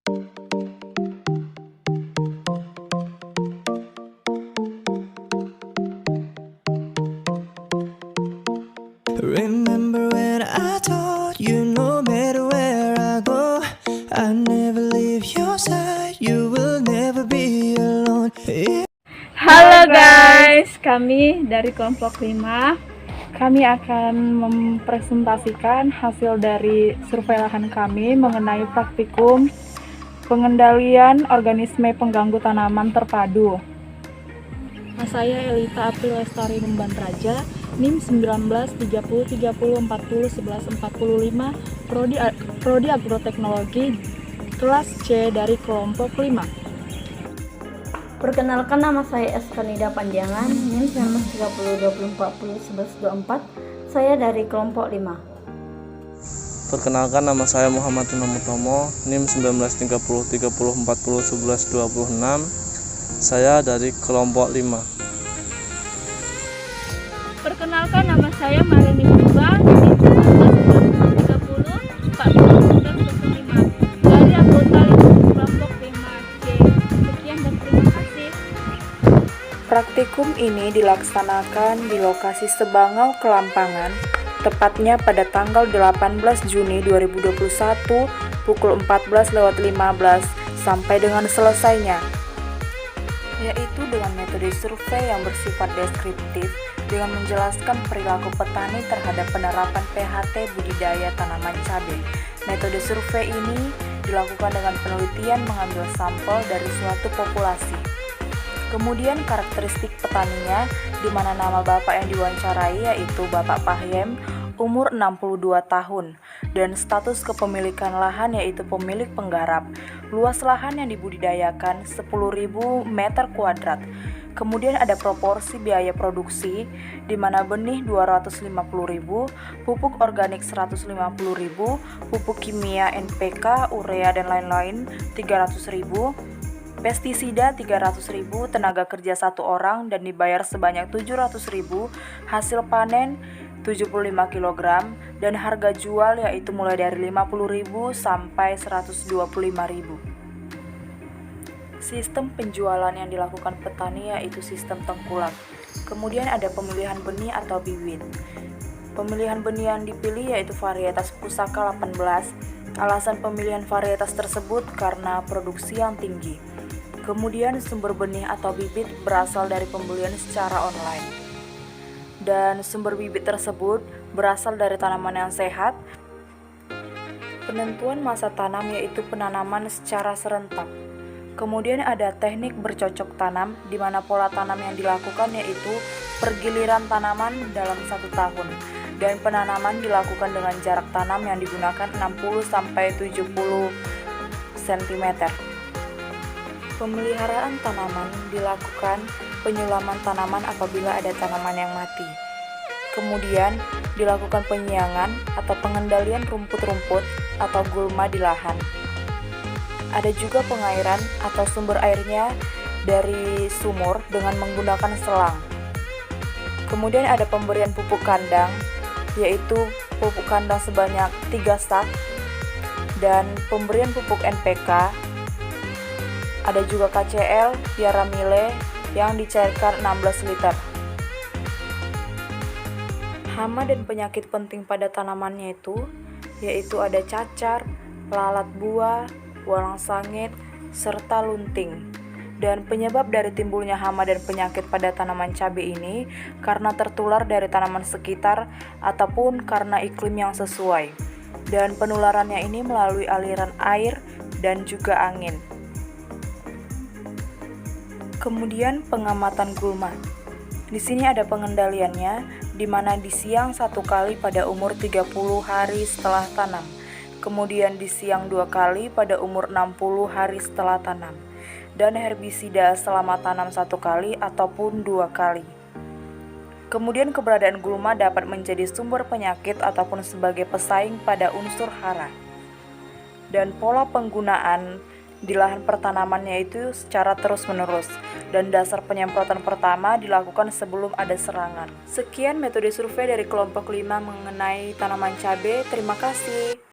Remember when I told you no matter where I go, I never leave your side, you will never be alone. Halo guys, kami dari kelompok 5. Kami akan mempresentasikan hasil dari survei lahan kami mengenai praktikum pengendalian organisme pengganggu tanaman terpadu. Saya Elita April Lestari Humban Raja, NIM 193030401145, Prodi Agroteknologi, kelas C dari kelompok 5. Perkenalkan, nama saya Eskanida Panjangan, NIM 193020401124. Saya dari kelompok 5. Perkenalkan, nama saya Muhammad Mutomo, NIM 193030401126. Saya dari kelompok 5. Perkenalkan, nama saya Mareni Purba, NIM 1930401125, dari anggota kelompok 5C. Sekian dan terima kasih. Praktikum ini dilaksanakan di lokasi Sebangau, Kelampangan, tepatnya pada tanggal 18 Juni 2021 pukul 14.15 sampai dengan selesainya, yaitu dengan metode survei yang bersifat deskriptif dengan menjelaskan perilaku petani terhadap penerapan PHT budidaya tanaman cabai. Metode survei ini dilakukan dengan penelitian mengambil sampel dari suatu populasi. Kemudian karakteristik petaninya, di mana nama bapak yang diwawancarai yaitu Bapak Pahyem, umur 62 tahun, dan status kepemilikan lahan yaitu pemilik penggarap. Luas lahan yang dibudidayakan 10.000 meter kuadrat. Kemudian ada proporsi biaya produksi, di mana benih 250.000, pupuk organik 150.000, pupuk kimia NPK, urea dan lain-lain 300.000, pestisida 300.000, tenaga kerja 1 orang dan dibayar sebanyak 700.000, hasil panen 75 kg, dan harga jual yaitu mulai dari 50.000 sampai 125.000. Sistem penjualan yang dilakukan petani yaitu sistem tengkulak. Kemudian ada pemilihan benih atau bibit. Pemilihan benih yang dipilih yaitu varietas pusaka 18. Alasan pemilihan varietas tersebut karena produksi yang tinggi. Kemudian sumber benih atau bibit berasal dari pembelian secara online. Dan sumber bibit tersebut berasal dari tanaman yang sehat. Penentuan masa tanam yaitu penanaman secara serentak. Kemudian ada teknik bercocok tanam, di mana pola tanam yang dilakukan yaitu pergiliran tanaman dalam 1 tahun, dan penanaman dilakukan dengan jarak tanam yang digunakan 60-70 cm. Pemeliharaan tanaman dilakukan penyulaman tanaman apabila ada tanaman yang mati. Kemudian dilakukan penyiangan atau pengendalian rumput-rumput atau gulma di lahan. Ada juga pengairan atau sumber airnya dari sumur dengan menggunakan selang. Kemudian ada pemberian pupuk kandang, yaitu pupuk kandang sebanyak 3 sak, dan pemberian pupuk NPK. Ada juga KCL, Yaramile yang dicairkan 16 liter. Hama dan penyakit penting pada tanamannya yaitu ada cacar, lalat buah, walang sangit, serta lunting. Dan penyebab dari timbulnya hama dan penyakit pada tanaman cabai ini karena tertular dari tanaman sekitar ataupun karena iklim yang sesuai. Dan penularannya ini melalui aliran air dan juga angin. Kemudian pengamatan gulma. Di sini ada pengendaliannya, di mana disiang 1 kali pada umur 30 hari setelah tanam. Kemudian disiang 2 kali pada umur 60 hari setelah tanam, dan herbisida selama tanam 1 kali ataupun 2 kali. Kemudian keberadaan gulma dapat menjadi sumber penyakit ataupun sebagai pesaing pada unsur hara. Dan pola penggunaan di lahan pertanamannya itu secara terus-menerus, dan dasar penyemprotan pertama dilakukan sebelum ada serangan. Sekian metode survei dari kelompok 5 mengenai tanaman cabai. Terima kasih.